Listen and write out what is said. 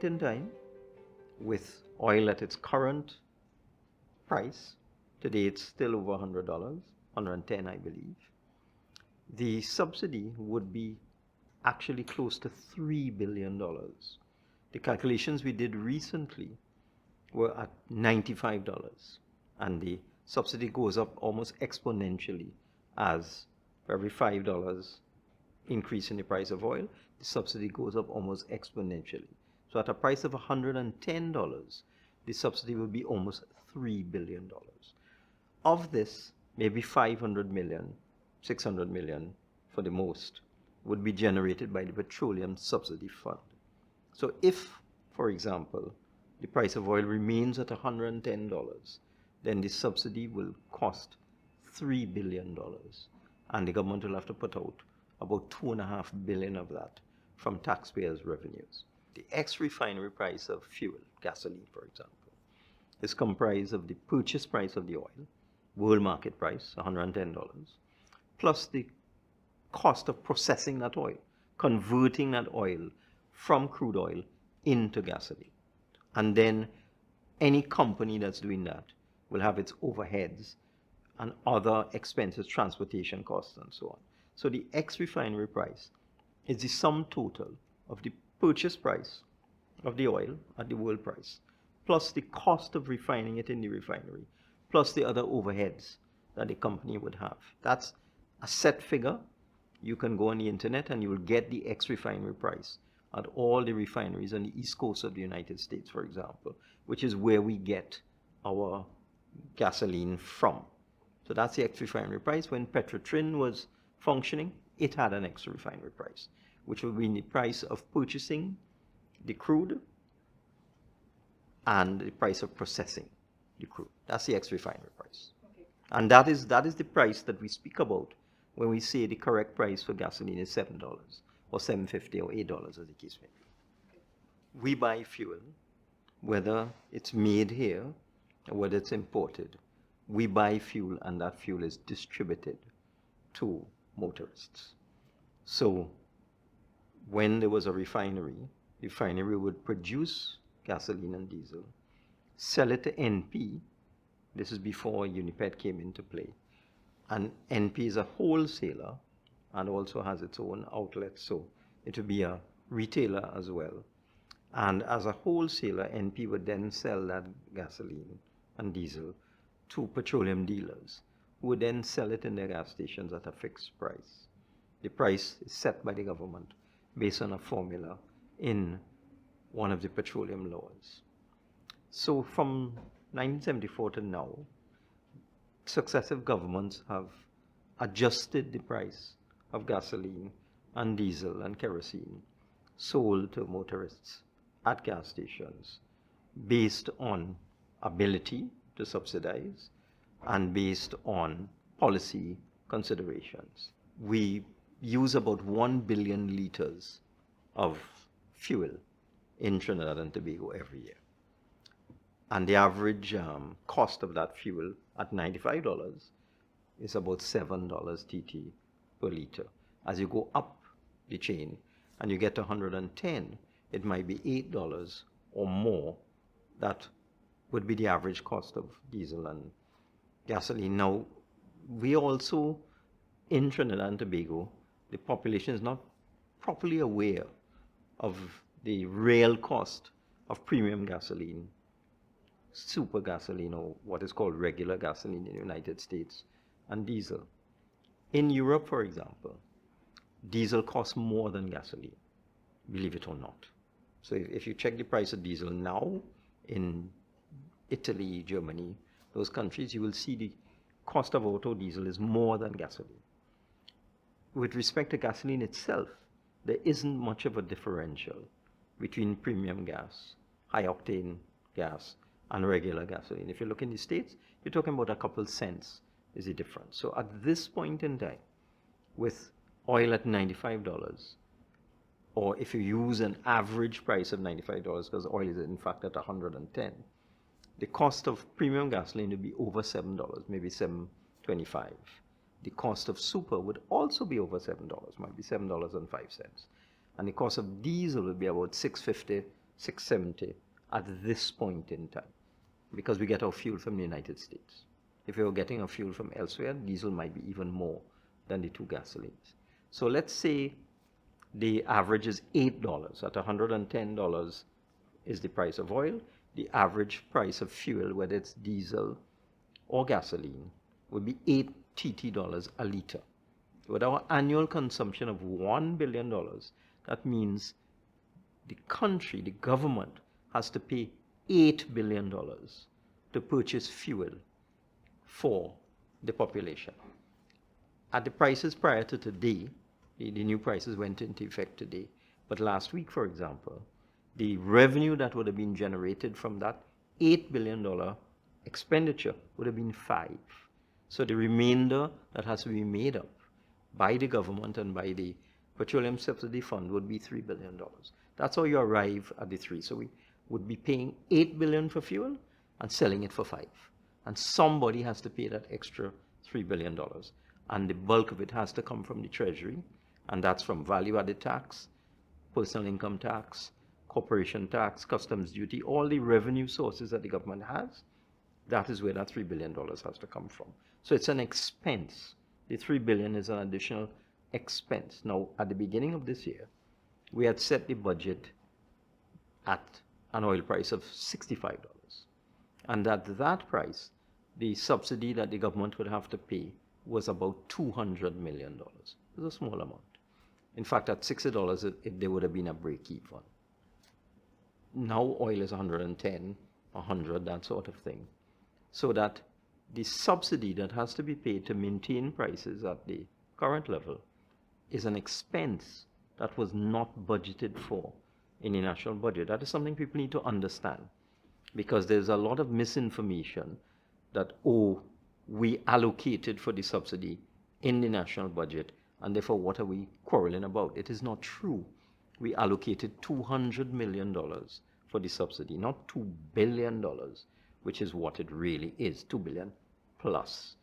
in time, with oil at its current price, today it's still over $100, 110 I believe, the subsidy would be actually close to $3 billion. The calculations we did recently were at $95, and the subsidy goes up almost exponentially as for every $5 increase in the price of oil, the subsidy goes up almost exponentially. So at a price of $110, the subsidy will be almost $3 billion. Of this, maybe 500 million, 600 million for the most, would be generated by the Petroleum Subsidy Fund. So if, for example, the price of oil remains at $110, then the subsidy will cost $3 billion. And the government will have to put out about $2.5 billion of that from taxpayers' revenues. The ex-refinery price of fuel, gasoline for example, is comprised of the purchase price of the oil, world market price, $110, plus the cost of processing that oil, converting that oil from crude oil into gasoline. And then any company that's doing that will have its overheads and other expenses, transportation costs and so on. So the ex-refinery price is the sum total of the purchase price of the oil at the world price, plus the cost of refining it in the refinery, plus the other overheads that the company would have. That's a set figure. You can go on the internet and you will get the ex-refinery price at all the refineries on the east coast of the United States, for example, which is where we get our gasoline from. So that's the ex-refinery price. When Petrotrin was functioning, it had an ex-refinery price, which would be the price of purchasing the crude and the price of processing the crude. That's the ex-refinery price. Okay. And that is the price that we speak about when we say the correct price for gasoline is $7 or $7.50 or $8, as the case may be. Okay. We buy fuel, whether it's made here or whether it's imported. We buy fuel, and that fuel is distributed to motorists. So when there was a refinery, the refinery would produce gasoline and diesel, sell it to NP. This is before Unipet came into play. And NP is a wholesaler and also has its own outlet, so it would be a retailer as well. And as a wholesaler, NP would then sell that gasoline and diesel to petroleum dealers, who would then sell it in their gas stations at a fixed price. The price is set by the government based on a formula in one of the petroleum laws. So from 1974 to now, successive governments have adjusted the price of gasoline and diesel and kerosene sold to motorists at gas stations based on ability to subsidize and based on policy considerations. We use about 1 billion liters of fuel in Trinidad and Tobago every year. And the average cost of that fuel at $95 is about $7 TT per liter. As you go up the chain and you get to 110, it might be $8 or more. That would be the average cost of diesel and gasoline. Now, we also, in Trinidad and Tobago, the population is not properly aware of the real cost of premium gasoline, super gasoline, or what is called regular gasoline in the United States, and diesel. In Europe, for example, diesel costs more than gasoline, believe it or not. So if you check the price of diesel now in Italy, Germany, those countries, you will see the cost of auto diesel is more than gasoline. With respect to gasoline itself, there isn't much of a differential between premium gas, high-octane gas, and regular gasoline. If you look in the States, you're talking about a couple cents is the difference. So at this point in time, with oil at $95, or if you use an average price of $95, because oil is in fact at 110, the cost of premium gasoline would be over $7, maybe $7.25. The cost of super would also be over $7, might be $7.05. And the cost of diesel would be about $6.50 $6.70 at this point in time, because we get our fuel from the United States. If we were getting our fuel from elsewhere, diesel might be even more than the two gasolines. So let's say the average is $8. At $110 is the price of oil. The average price of fuel, whether it's diesel or gasoline, would be $8 a liter. With our annual consumption of $1 billion, that means the country, the government, has to pay $8 billion to purchase fuel for the population. At the prices prior to today, the new prices went into effect today, but last week, for example, the revenue that would have been generated from that $8 billion expenditure would have been 5. So the remainder that has to be made up by the government and by the Petroleum Subsidy Fund would be $3 billion. That's how you arrive at the 3. So we would be paying $8 billion for fuel and selling it for 5. And somebody has to pay that extra $3 billion. And the bulk of it has to come from the Treasury, and that's from value-added tax, personal income tax, corporation tax, customs duty, all the revenue sources that the government has. That is where that $3 billion has to come from. So it's an expense. The $3 billion is an additional expense. Now, at the beginning of this year, we had set the budget at an oil price of $65. And at that price, the subsidy that the government would have to pay was about $200 million. It was a small amount. In fact, at $60, there would have been a break-even. Now oil is 110, 100, that sort of thing. So that the subsidy that has to be paid to maintain prices at the current level is an expense that was not budgeted for in the national budget. That is something people need to understand, because there's a lot of misinformation that, oh, we allocated for the subsidy in the national budget, and therefore what are we quarreling about? It is not true. We allocated $200 million for the subsidy, not $2 billion, which is what it really is, $2 billion plus.